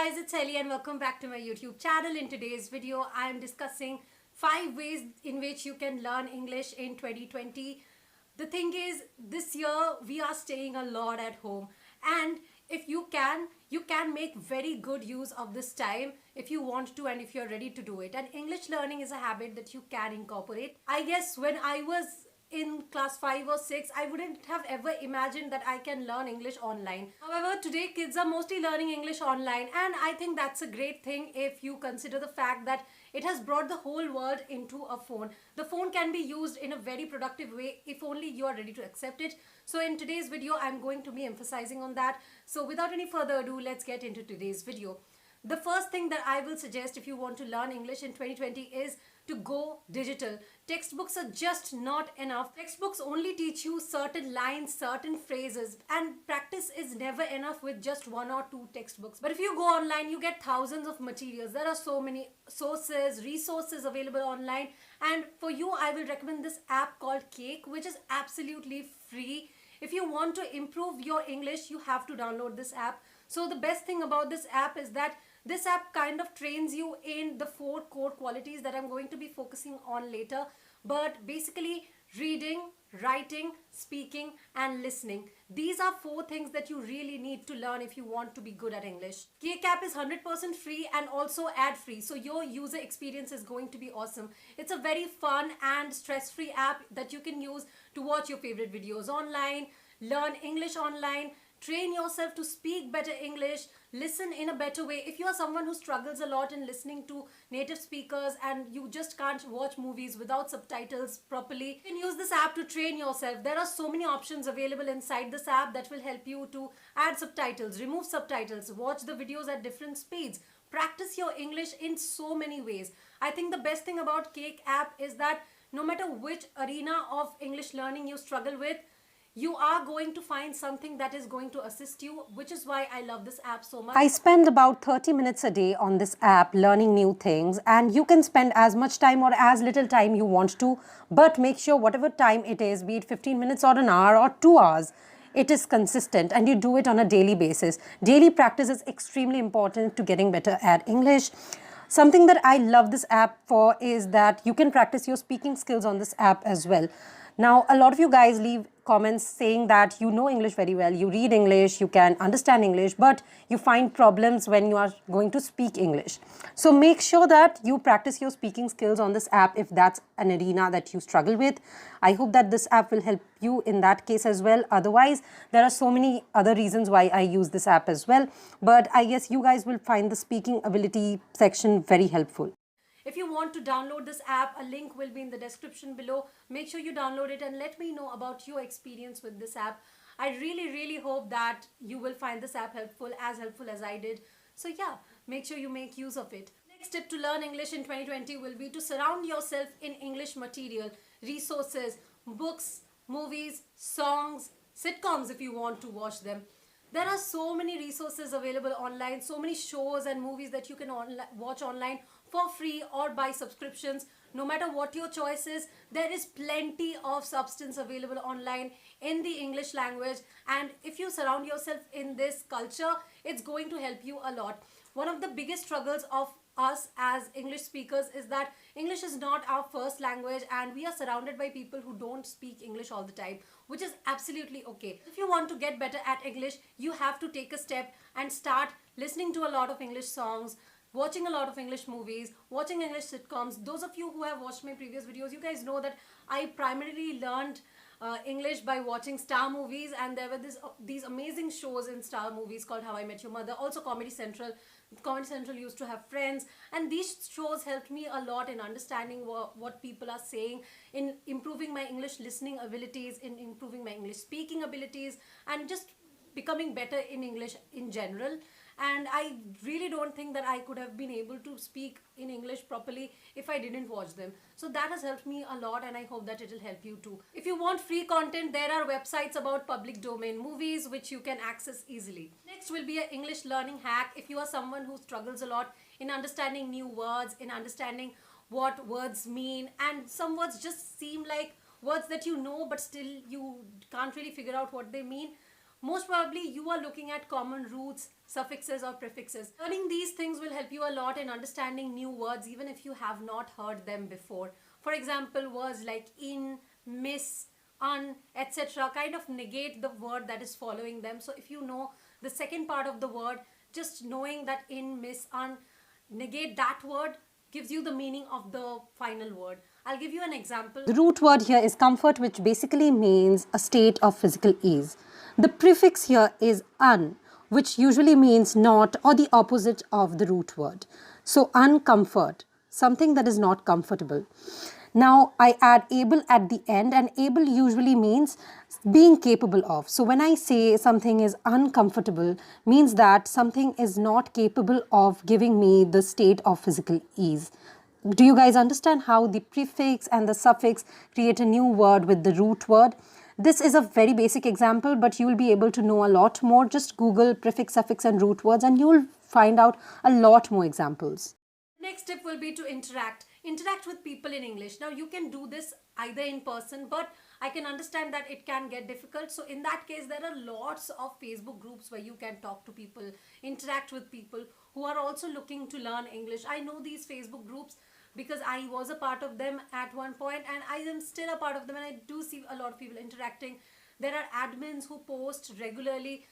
guys, it's Ellie and welcome back to my YouTube channel. In today's video, I am discussing 5 ways in which you can learn English in 2020. The thing is, this year we are staying a lot at home, and if you can make very good use of this time if you want to and if you're ready to do it. And English learning is a habit that you can incorporate. I guess when I was in class 5 or 6, I wouldn't have ever imagined that I can learn English online. However, today kids are mostly learning English online, and I think that's a great thing if you consider the fact that it has brought the whole world into a phone. The phone can be used in a very productive way if only you are ready to accept it. So in today's video, I'm going to be emphasizing on that. So without any further ado, let's get into today's video. The first thing that I will suggest if you want to learn English in 2020 is to go digital. Textbooks are just not enough. Textbooks only teach you certain lines, certain phrases, and practice is never enough with just 1 or 2 textbooks. But if you go online, you get thousands of materials. There are so many sources, resources available online, and for you, I will recommend this app called Cake, which is absolutely free. If you want to improve your English, you have to download this app. So the best thing about this app is that this app kind of trains you in the 4 core qualities that I'm going to be focusing on later. But basically, reading, writing, speaking, and listening. These are 4 things that you really need to learn if you want to be good at English. Cake app is 100% free and also ad-free, so your user experience is going to be awesome. It's a very fun and stress-free app that you can use to watch your favorite videos online, learn English online, train yourself to speak better English, listen in a better way. If you are someone who struggles a lot in listening to native speakers and you just can't watch movies without subtitles properly, you can use this app to train yourself. There are so many options available inside this app that will help you to add subtitles, remove subtitles, watch the videos at different speeds, practice your English in so many ways. I think the best thing about Cake app is that no matter which arena of English learning you struggle with, you are going to find something that is going to assist you, which is why I love this app so much. I spend about 30 minutes a day on this app learning new things, and you can spend as much time or as little time you want to, but make sure whatever time it is, be it 15 minutes or an hour or 2 hours, it is consistent and you do it on a daily basis. Daily practice is extremely important to getting better at English. Something that I love this app for is that you can practice your speaking skills on this app as well. Now, a lot of you guys leave comments saying that you know English very well, you read English, you can understand English, but you find problems when you are going to speak English. So make sure that you practice your speaking skills on this app if that's an arena that you struggle with. I hope that this app will help you in that case as well. Otherwise, there are so many other reasons why I use this app as well. But I guess you guys will find the speaking ability section very helpful. If you want to download this app, a link will be in the description below. Make sure you download it and let me know about your experience with this app. I really hope that you will find this app helpful as I did. So yeah, make sure you make use of it. Next tip to learn English in 2020 will be to surround yourself in English material, resources, books, movies, songs, sitcoms if you want to watch them. There are so many resources available online, so many shows and movies that you can watch online for free or by subscriptions. No matter what your choice is, there is plenty of substance available online in the English language, and if you surround yourself in this culture, it's going to help you a lot. One of the biggest struggles of us as English speakers is that English is not our first language and we are surrounded by people who don't speak English all the time, which is absolutely okay. If you want to get better at English, you have to take a step and start listening to a lot of English songs, watching a lot of English movies, watching English sitcoms. Those of you who have watched my previous videos, you guys know that I primarily learned English by watching Star movies, and there were these amazing shows in Star movies called How I Met Your Mother, also Comedy Central. Comedy Central used to have Friends, and these shows helped me a lot in understanding what people are saying, in improving my English listening abilities, in improving my English speaking abilities, and just becoming better in English in general. And I really don't think that I could have been able to speak in English properly if I didn't watch them. So that has helped me a lot, and I hope that it will help you too. If you want free content, there are websites about public domain movies which you can access easily. Next will be an English learning hack. If you are someone who struggles a lot in understanding new words, in understanding what words mean, and some words just seem like words that you know but still you can't really figure out what they mean, most probably you are looking at common roots, suffixes or prefixes. Learning these things will help you a lot in understanding new words even if you have not heard them before. For example, words like in, miss, un, etc. kind of negate the word that is following them. So if you know the second part of the word, just knowing that in, miss, un, negate that word gives you the meaning of the final word. I'll give you an example. The root word here is comfort, which basically means a state of physical ease. The prefix here is un, which usually means not or the opposite of the root word. So uncomfort, something that is not comfortable. Now I add able at the end, and able usually means being capable of. So when I say something is uncomfortable, means that something is not capable of giving me the state of physical ease. Do you guys understand how the prefix and the suffix create a new word with the root word? This is a very basic example, but you will be able to know a lot more. Just Google prefix, suffix and root words and you will find out a lot more examples. Next step will be to interact. Interact with people in English. Now you can do this either in person, but I can understand that it can get difficult. So in that case, there are lots of Facebook groups where you can talk to people, interact with people who are also looking to learn English. I know these Facebook groups because I was a part of them at one point and I am still a part of them, and I do see a lot of people interacting. There are admins who post regularly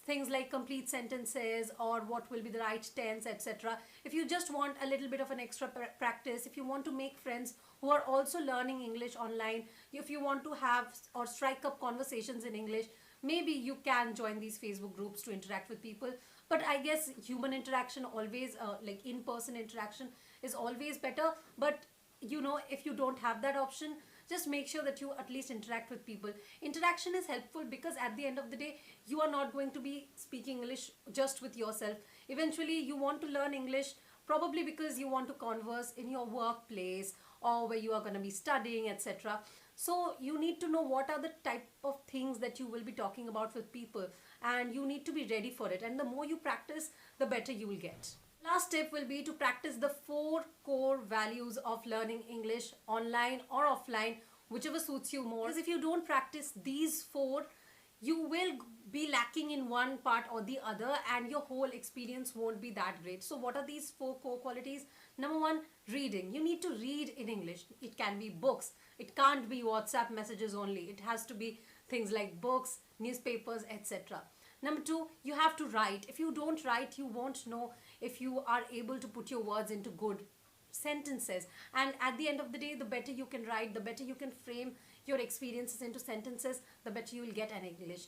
things like complete sentences or what will be the right tense, etc. If you just want a little bit of an extra practice, if you want to make friends who are also learning English online, if you want to have or strike up conversations in English, maybe you can join these Facebook groups to interact with people. But I guess human interaction always, like in-person interaction is always better. But you know, if you don't have that option, just make sure that you at least interact with people. Interaction is helpful because at the end of the day, you are not going to be speaking English just with yourself. Eventually, you want to learn English probably because you want to converse in your workplace or where you are going to be studying, etc. So you need to know what are the type of things that you will be talking about with people, and you need to be ready for it. And the more you practice, the better you will get. Last tip will be to practice the 4 core values of learning English online or offline, whichever suits you more. Because if you don't practice these 4, you will be lacking in one part or the other and your whole experience won't be that great. So what are these 4 core qualities? Number 1, reading. You need to read in English. It can be books. It can't be WhatsApp messages only. It has to be things like books, newspapers, etc. Number 2, you have to write. If you don't write, you won't know if you are able to put your words into good sentences. And at the end of the day, the better you can write, the better you can frame your experiences into sentences, the better you will get an English.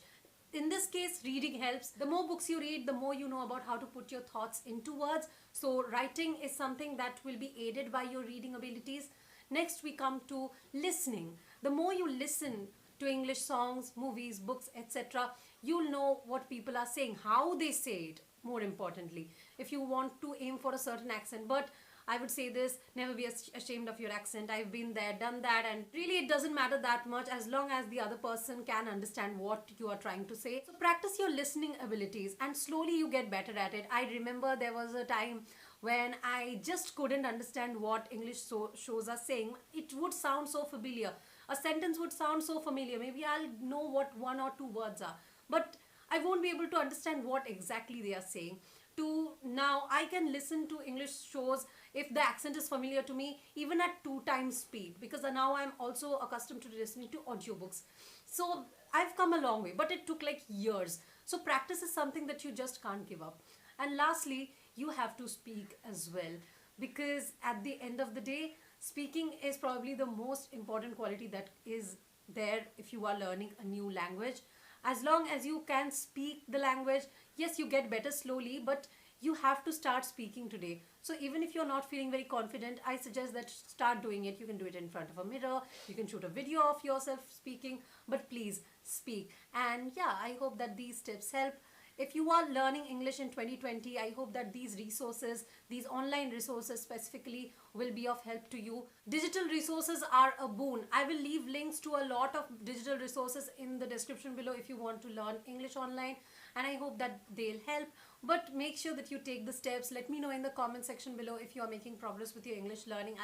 In this case, reading helps. The more books you read, the more you know about how to put your thoughts into words. So writing is something that will be aided by your reading abilities. Next, we come to listening. The more you listen to English songs, movies, books, etc., you'll know what people are saying, how they say it, more importantly. If you want to aim for a certain accent, but I would say this, never be ashamed of your accent. I've been there, done that, and really it doesn't matter that much as long as the other person can understand what you are trying to say. So practice your listening abilities and slowly you get better at it. I remember there was a time when I just couldn't understand what English shows are saying. It would sound so familiar. A sentence would sound so familiar. Maybe I'll know what 1 or 2 words are, but I won't be able to understand what exactly they are saying. To now, I can listen to English shows if the accent is familiar to me, even at 2 times speed, because now I'm also accustomed to listening to audiobooks. So I've come a long way, but it took like years. So practice is something that you just can't give up. And lastly, you have to speak as well, because at the end of the day, speaking is probably the most important quality that is there if you are learning a new language. As long as you can speak the language, yes, you get better slowly, but you have to start speaking today. So even if you're not feeling very confident, I suggest that start doing it. You can do it in front of a mirror, you can shoot a video of yourself speaking, but please speak. And yeah, I hope that these tips help. If you are learning English in 2020, I hope that these resources, these online resources specifically, will be of help to you. Digital resources are a boon. I will leave links to a lot of digital resources in the description below if you want to learn English online, and I hope that they'll help. But make sure that you take the steps. Let me know in the comment section below if you are making progress with your English learning.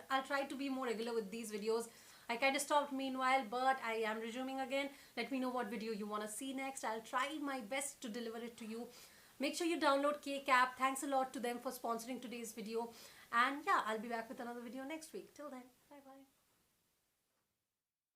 I'll try to be more regular with these videos. I kind of stopped meanwhile, but I am resuming again. Let me know what video you want to see next. I'll try my best to deliver it to you. Make sure you download KCAP. Thanks a lot to them for sponsoring today's video. And yeah, I'll be back with another video next week. Till then, bye bye.